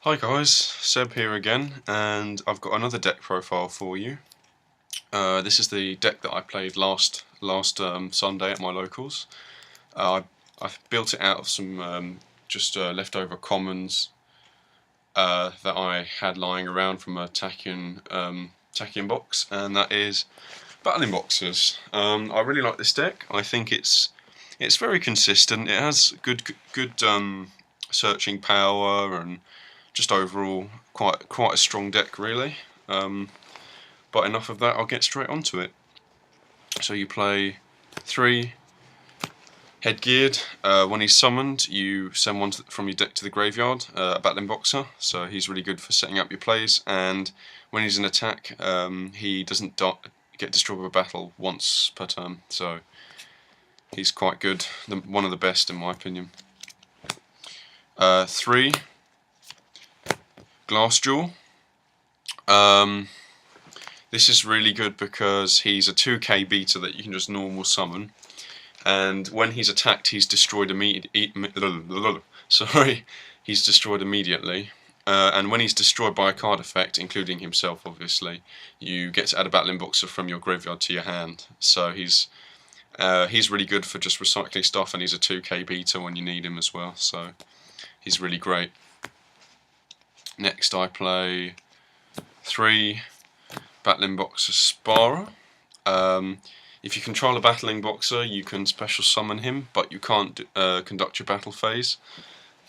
Hi guys, Seb here again, and I've got another deck profile for you. This is the deck that I played last Sunday at my locals. I built it out of some just leftover commons that I had lying around from a Tachyon box, and that is Battlin boxes. I really like this deck. I think it's very consistent. It has good searching power and just overall quite a strong deck really. But enough of that, I'll get straight onto it. So you play 3 headgeared. When he's summoned, you send one from your deck to the graveyard, a Battlin boxer, so he's really good for setting up your plays, and when he's in attack, he doesn't get destroyed with a battle once per turn, so he's quite good, one of the best in my opinion. 3 Glassjaw. This is really good because he's a 2k beta that you can just normal summon, and when he's attacked, he's destroyed he's destroyed immediately. And when he's destroyed by a card effect, including himself, obviously, you get to add a Battlin boxer from your graveyard to your hand. So he's really good for just recycling stuff, and he's a 2k beta when you need him as well. So he's really great. Next, I play 3 Battlin boxer Sparer. If you control a Battling boxer, you can special summon him, but you can't conduct your battle phase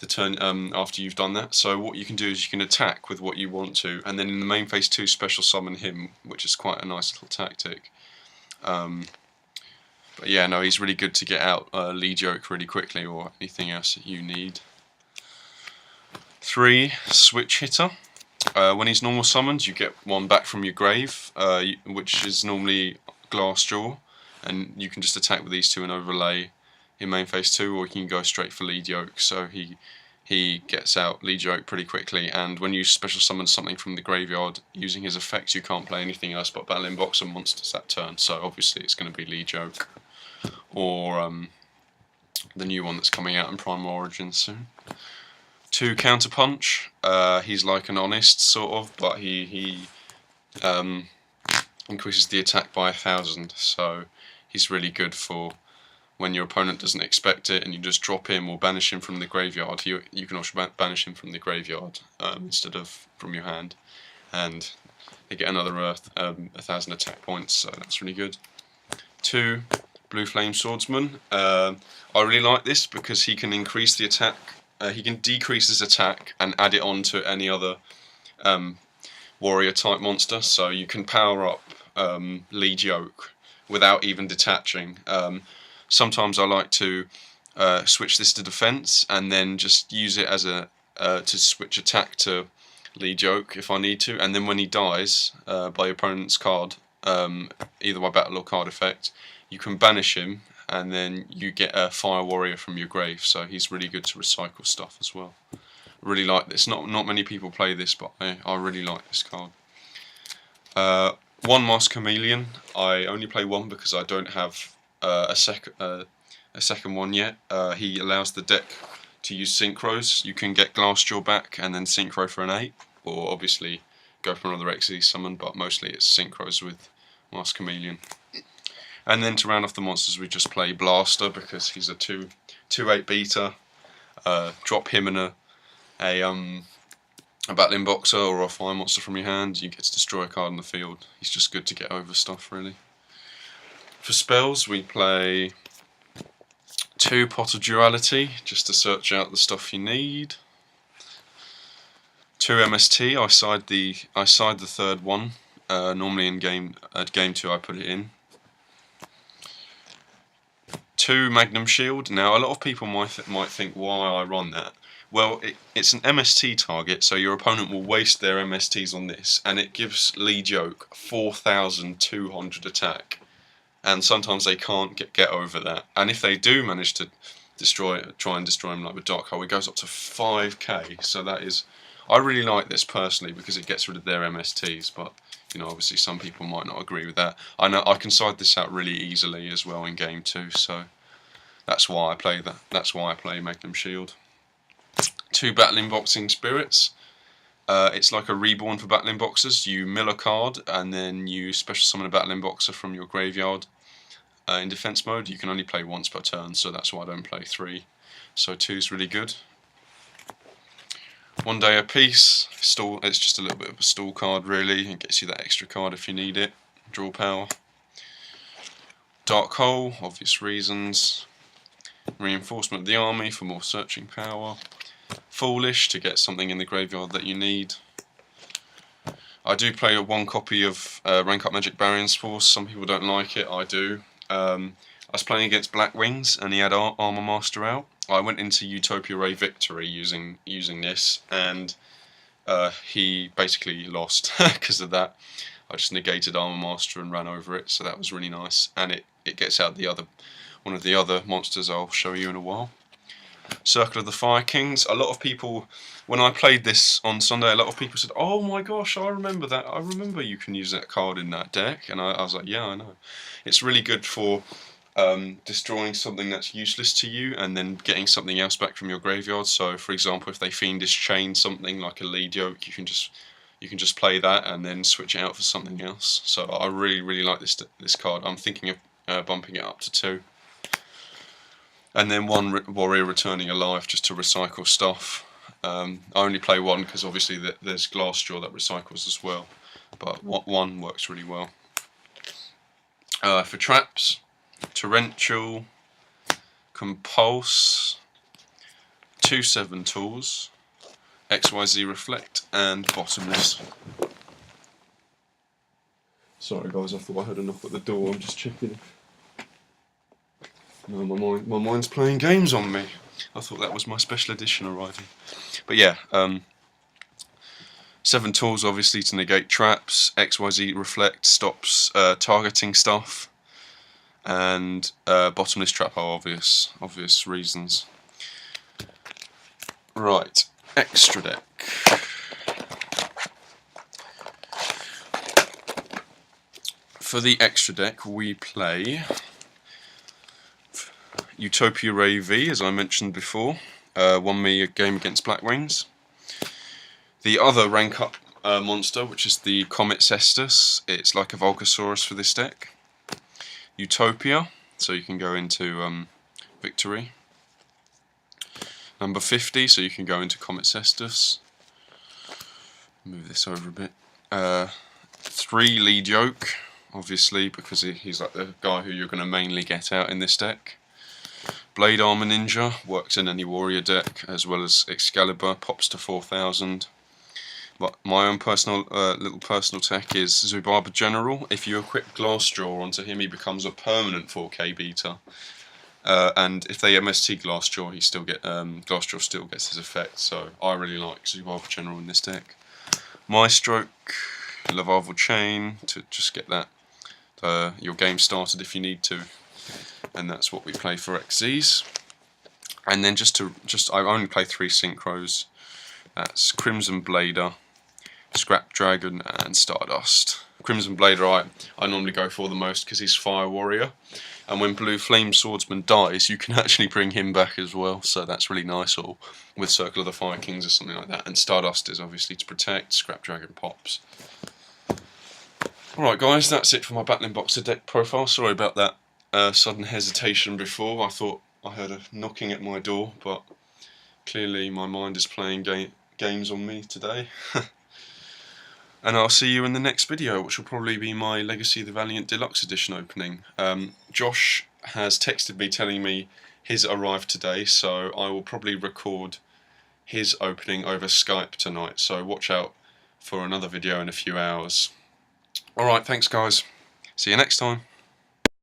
the turn after you've done that. So what you can do is you can attack with what you want to, and then in the main phase 2 special summon him, which is quite a nice little tactic. But yeah, no, he's really good to get out lead yoke really quickly or anything else that you need. 3 Switch Hitter. When he's normal summoned, you get one back from your grave, which is normally Glassjaw, and you can just attack with these 2 and overlay in main phase 2, or you can go straight for lead yoke. So he gets out lead yoke pretty quickly, and when you special summon something from the graveyard using his effects, you can't play anything else but Battlin boxer monsters that turn. So obviously it's going to be lead yoke or the new one that's coming out in Primal Origins soon. 2 Counterpunch. He's like an honest sort of, but he increases the attack by 1,000. So he's really good for when your opponent doesn't expect it, and you just drop him or banish him from the graveyard. You can also banish him from the graveyard instead of from your hand, and they get another 1,000 attack points. So that's really good. 2 Blue Flame Swordsman. I really like this because he can increase the attack. He can decrease his attack and add it on to any other warrior type monster, so you can power up lead yoke without even detaching. Sometimes I like to switch this to defense and then just use it as a to switch attack to lead yoke if I need to, and then when he dies by your opponent's card, either by battle or card effect, you can banish him, and then you get a fire warrior from your grave. So he's really good to recycle stuff as well. Really like this. Not many people play this, but I really like this card. 1 Masked Chameleon. I only play 1 because I don't have a second one yet. He allows the deck to use synchros. You can get Glassjaw back and then synchro for an 8, or obviously go for another XZ summon, but mostly it's synchros with Masked Chameleon. And then to round off the monsters, we just play Blaster because he's a 2/8 beta. Drop him in a Battlin boxer or a fire monster from your hand. You get to destroy a card in the field. He's just good to get over stuff, really. For spells, we play 2 Pot of Duality just to search out the stuff you need. 2 MST. I side the 3rd one. Normally in game 2, I put it in. 2 Magnum Shield. Now a lot of people might think why I run that. Well, it's an MST target, so your opponent will waste their MSTs on this, and it gives lead yoke 4,200 attack, and sometimes they can't get over that. And if they do manage to try and destroy him like with Dark Hole, it goes up to 5k. So that is, I really like this personally because it gets rid of their MSTs, but you know, obviously some people might not agree with that. I know I can side this out really easily as well in game 2, so that's why I play that. That's why I play Magnum Shield. 2 Battlin Boxing Spirits. It's like a reborn for Battlin boxers. You mill a card and then you special summon a Battlin boxer from your graveyard. In defense mode, you can only play once per turn, so that's why I don't play 3. So 2 is really good. 1 day a piece. It's just a little bit of a stall card, really. It gets you that extra card if you need it. Draw power. Dark Hole, obvious reasons. Reinforcement of the army for more searching power. Foolish to get something in the graveyard that you need. I do play 1 copy of Rank Up Magic Barion's Force. Some people don't like it, I do. I was playing against Black Wings and he had Armor Master out. I went into Utopia Ray Victory using this, and he basically lost because of that. I just negated Armor Master and ran over it, so that was really nice. And it gets out one of the other monsters I'll show you in a while. Circle of the Fire Kings. A lot of people, when I played this on Sunday, a lot of people said, "Oh my gosh, I remember that. I remember you can use that card in that deck." And I was like, "Yeah, I know." It's really good for destroying something that's useless to you and then getting something else back from your graveyard. So, for example, if they Fiendish Chain something like a Lead Yoke, you can just play that and then switch it out for something else. So I really like this card. I'm thinking of bumping it up to 2. And then 1 Warrior Returning Alive just to recycle stuff. I only play 1 because obviously there's Glassjaw that recycles as well, but 1 works really well. For traps, Torrential, Compulse, 2 7 tools, XYZ Reflect, and Bottomless. Sorry guys, I thought I heard a knock at the door. I'm just checking. No, my mind's playing games on me. I thought that was my special edition arriving. But yeah, 7 tools obviously to negate traps. XYZ Reflect stops targeting stuff. And Bottomless Trap are obvious reasons. Right, extra deck. For the extra deck we play Utopia Ray V, as I mentioned before. Won me a game against Black Wings. The other rank up monster, which is the Comet Cestus, it's like a Volcasaurus for this deck. Utopia, so you can go into Victory. Number 50, so you can go into Comet Cestus. Move this over a bit. 3 Lead Yoke, obviously, because he's like the guy who you're going to mainly get out in this deck. Blade Armor Ninja, works in any warrior deck, as well as Excalibur, pops to 4000. But my own little personal tech is Zubaba General. If you equip Glassjaw onto him, he becomes a permanent 4K beta. And if they MST Glassjaw, Glassjaw still gets his effect. So I really like Zubaba General in this deck. Maestroke, Lavarval Chain to just get that your game started if you need to. And that's what we play for XZs. And then I only play 3 synchros. That's Crimson Blader, Scrap Dragon, and Stardust. Crimson Blader I normally go for the most because he's Fire Warrior, and when Blue Flame Swordsman dies, you can actually bring him back as well. So that's really nice. Or with Circle of the Fire Kings or something like that. And Stardust is obviously to protect. Scrap Dragon pops. Alright guys, that's it for my Battlin Boxer deck profile. Sorry about that sudden hesitation before. I thought I heard a knocking at my door, but clearly my mind is playing games on me today. And I'll see you in the next video, which will probably be my Legacy of the Valiant Deluxe Edition opening. Josh has texted me telling me his arrived today, so I will probably record his opening over Skype tonight, so watch out for another video in a few hours. Alright, thanks guys. See you next time.